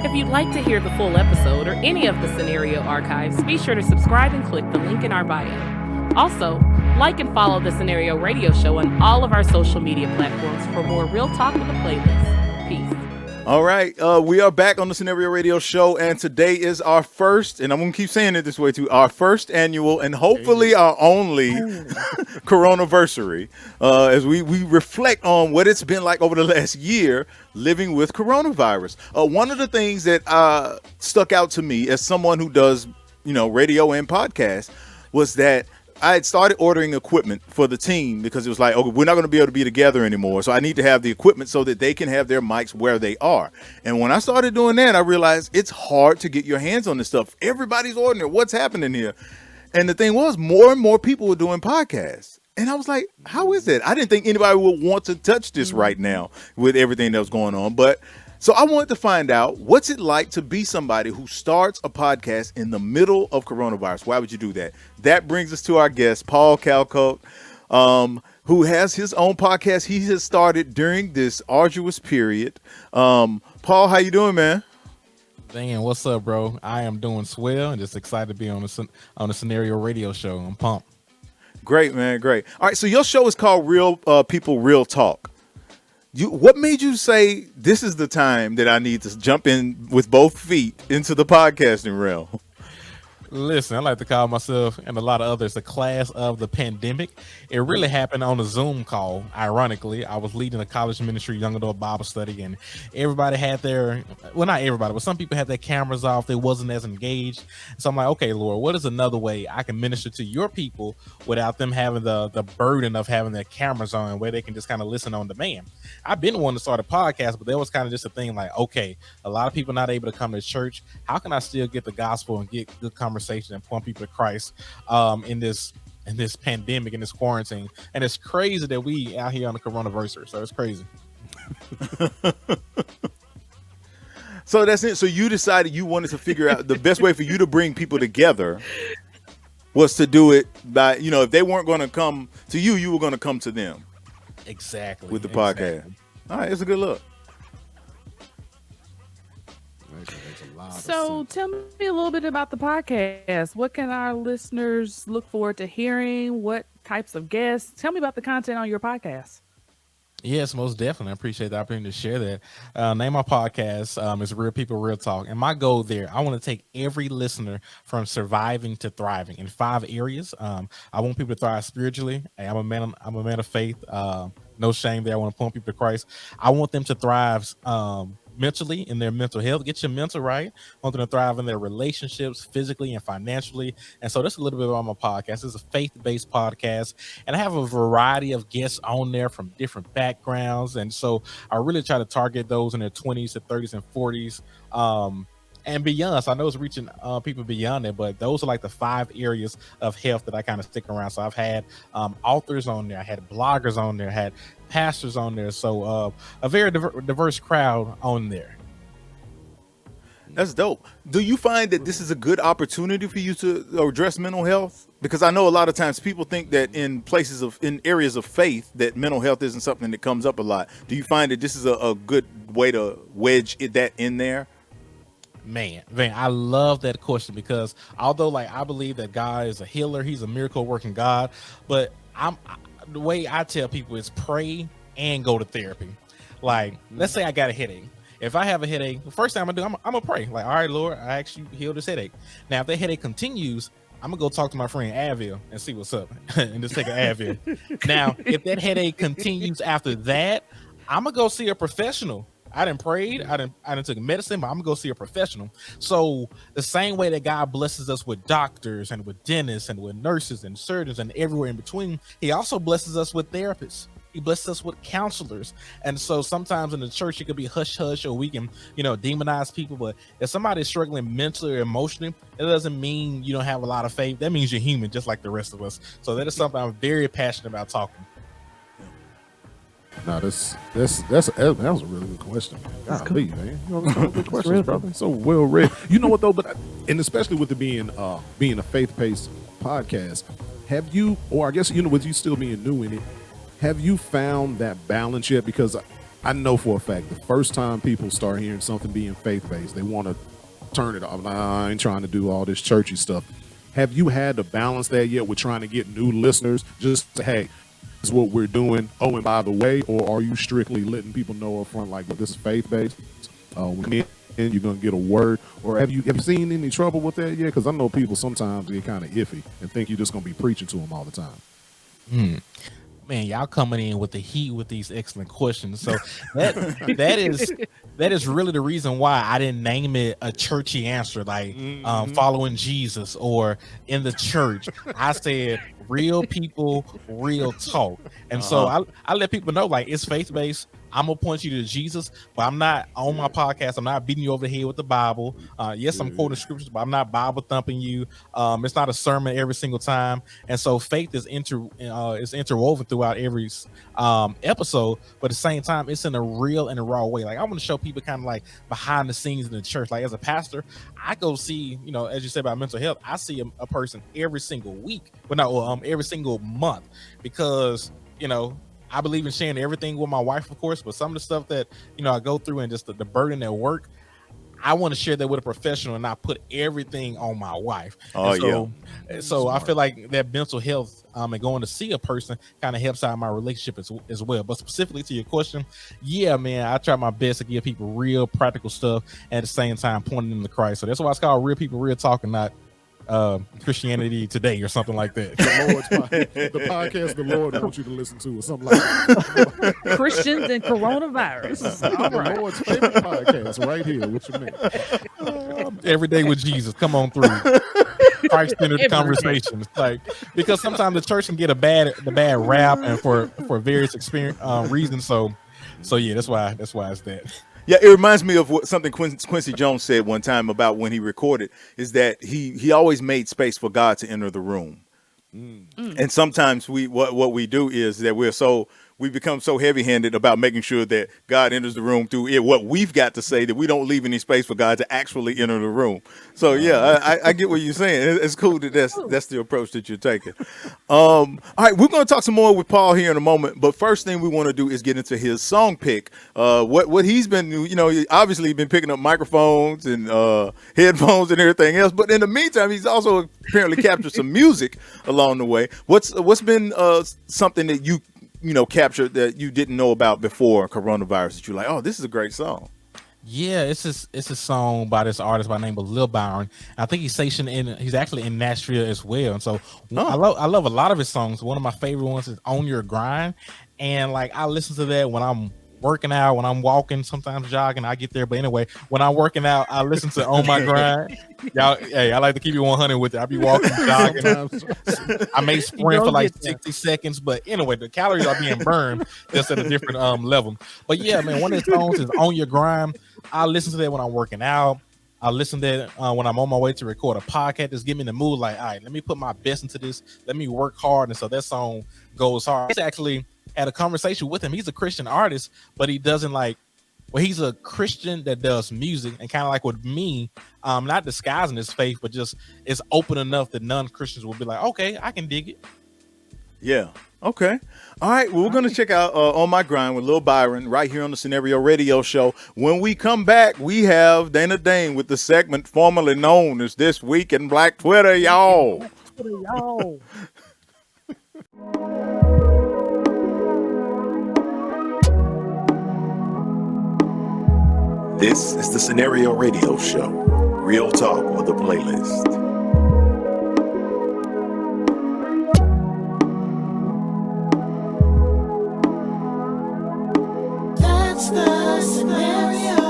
If you'd like to hear the full episode or any of the scenario archives, be sure to subscribe and click the link in our bio. Also, like and follow the Scenario Radio Show on all of our social media platforms for more real talk with the playlist. Peace. All right, we are back on the Scenario Radio Show, and today is our first, and I'm going to keep saying it this way too, our first annual and hopefully our only coronaversary, as we reflect on what it's been like over the last year living with coronavirus. One of the things that stuck out to me as someone who does, radio and podcasts was that I had started ordering equipment for the team because it was like, okay, we're not going to be able to be together anymore. So I need to have the equipment so that they can have their mics where they are. And when I started doing that, I realized it's hard to get your hands on this stuff. Everybody's ordering it. What's happening here? And the thing was, more and more people were doing podcasts. And I was like, how is it? I didn't think anybody would want to touch this right now with everything that was going on. But so I wanted to find out, what's it like to be somebody who starts a podcast in the middle of coronavirus? Why would you do that? That brings us to our guest, Paul Calcote, who has his own podcast he has started during this arduous period. Paul, how you doing, man? Dan, what's up, bro? I am doing swell and just excited to be on the Scenario Radio Show. I'm pumped. Great, man, great. All right, so your show is called Real People, Real Talk. What made you say this is the time that I need to jump in with both feet into the podcasting realm? Listen, I like to call myself and a lot of others the class of the pandemic. It really happened on a Zoom call. Ironically, I was leading a college ministry young adult Bible study, and everybody had not everybody, but some people had their cameras off. They wasn't as engaged. So I'm like, okay, Lord, what is another way I can minister to your people without them having the burden of having their cameras on, where they can just kind of listen on demand? I've been wanting to start a podcast, but there was kind of just a thing like, okay, a lot of people not able to come to church. How can I still get the gospel and get good conversation and point people to Christ in this pandemic, in this quarantine? And it's crazy that we out here on the coronavirus, so it's crazy. So that's it. So you decided you wanted to figure out the best way for you to bring people together was to do it by, if they weren't going to come to you, you were going to come to them. Exactly. With the podcast. Exactly. All right, it's a good look. So tell me a little bit about the podcast. What can our listeners look forward to hearing? What types of guests? Tell me about the content on your podcast. Yes, most definitely. I appreciate the opportunity to share that. Name of my podcast is Real People, Real Talk. And my goal there, I want to take every listener from surviving to thriving in 5 areas. I want people to thrive spiritually. Hey, I'm a man of faith. No shame there. I want to point people to Christ. I want them to thrive mentally, in their mental health. Get your mental right. I want them to thrive in their relationships, physically and financially. And so that's a little bit about my podcast. It's a faith-based podcast, and I have a variety of guests on there from different backgrounds. And so I really try to target those in their 20s to 30s and 40s and beyond. So I know it's reaching people beyond that, but those are like the 5 areas of health that I kind of stick around. So I've had authors on there, I had bloggers on there, I had pastors on there. So a very diverse crowd on there. That's dope. Do you find that this is a good opportunity for you to address mental health? Because I know a lot of times people think that in areas of faith that mental health isn't something that comes up a lot. Do you find that this is a good way to wedge that in there? Man, I love that question, because although I believe that God is a healer, he's a miracle working God, but the way I tell people is pray and go to therapy. Let's say I got a headache. If I have a headache, the first thing I'm gonna do, I'm gonna pray. All right, Lord, I ask you heal this headache. Now, if that headache continues, I'm gonna go talk to my friend Advil and see what's up and just take an Advil. Now, if that headache continues after that, I'm gonna go see a professional. I done prayed, I done took medicine, but I'm gonna go see a professional. So the same way that God blesses us with doctors and with dentists and with nurses and surgeons and everywhere in between, he also blesses us with therapists. He blesses us with counselors. And so sometimes in the church, it could be hush hush, or we can, demonize people. But if somebody's struggling mentally or emotionally, it doesn't mean you don't have a lot of faith. That means you're human, just like the rest of us. So that is something I'm very passionate about talking. No, that was a really good question. Golly, man. Good questions, brother. So well read. You know what though? And especially with it being a faith-based podcast, have you, or I guess with you still being new in it, have you found that balance yet? Because I know for a fact the first time people start hearing something being faith-based, they want to turn it off. Nah, I ain't trying to do all this churchy stuff. Have you had to balance that yet with trying to get new listeners? Just to, hey, this is what we're doing. Oh, and by the way, or are you strictly letting people know up front, like, well, this is faith-based? When you come in, you're going to get a word. Or have you seen any trouble with that yet? Because I know people sometimes get kind of iffy and think you're just going to be preaching to them all the time. Man, y'all coming in with the heat with these excellent questions. So that is really the reason why I didn't name it a churchy answer, like following Jesus or in the church. I said real people, real talk. And so I let people know, like, it's faith-based. I'm gonna point you to Jesus, but I'm not on my podcast. I'm not beating you over the head with the Bible. Yes, I'm quoting scriptures, but I'm not Bible thumping you. It's not a sermon every single time. And so faith is interwoven throughout every episode, but at the same time, it's in a real and a raw way. Like, I want to show people kind of like behind the scenes in the church. Like, as a pastor, I go see, as you said about mental health, I see a person every single week, but not every single month, because I believe in sharing everything with my wife, of course, but some of the stuff that, I go through and just the burden at work, I want to share that with a professional and not put everything on my wife. So I feel like that mental health and going to see a person kind of helps out my relationship as well. But specifically to your question, yeah, man, I try my best to give people real practical stuff at the same time pointing them to Christ. So that's why it's called Real People, Real Talk, and not Christianity Today or something like that. The podcast the Lord wants you to listen to, or something like that. Christians and coronavirus. All right. The Lord's favorite podcast right here. What you mean? Every day with Jesus. Come on through. Christ-centered conversation. It's like, because sometimes the church can get the bad rap, and for various reasons. So yeah, that's why it's that. Yeah, it reminds me of something Quincy Jones said one time about when he recorded, is that he always made space for God to enter the room. And sometimes what we do is that we become so heavy-handed about making sure that God enters the room through what we've got to say, that we don't leave any space for God to actually enter the room. So yeah, I get what you're saying. It's cool that that's the approach that you're taking. All right, we're going to talk some more with Paul here in a moment, but first thing we want to do is get into his song pick. What he's been, obviously been picking up microphones and headphones and everything else, but in the meantime, he's also apparently captured some music along the way. What's been something that you captured that you didn't know about before coronavirus that you're like, oh, this is a great song? Yeah, it's a song by this artist by the name of Lil Byron. I think he's actually in Nashville as well. And so I love a lot of his songs. One of my favorite ones is On Your Grind. And like, I listen to that when I'm working out, when I'm walking, sometimes jogging, I get there. But anyway, when I'm working out, I listen to On My Grind. Y'all, hey, I like to keep it 100 with it. I be walking, jogging. I may sprint for like 60 seconds, but anyway, the calories are being burned just at a different level. But yeah, man, one of his songs is On Your Grind. I listen to that when I'm working out. I listen to that when I'm on my way to record a podcast. Just give me the mood, like, all right, let me put my best into this. Let me work hard. And so that song goes hard. It's actually had a conversation with him. He's a Christian artist, but he doesn't he's a Christian that does music, and kind of like with me, not disguising his faith, but just it's open enough that non-Christians will be like, okay, I can dig it. Yeah. Okay. All right. Well, we're going to check out On My Grind with Lil Byron right here on the Scenario Radio Show. When we come back, we have Dana Dane with the segment formerly known as This Week in Black Twitter, y'all. This is the Scenario Radio Show. Real talk with a playlist. That's the scenario.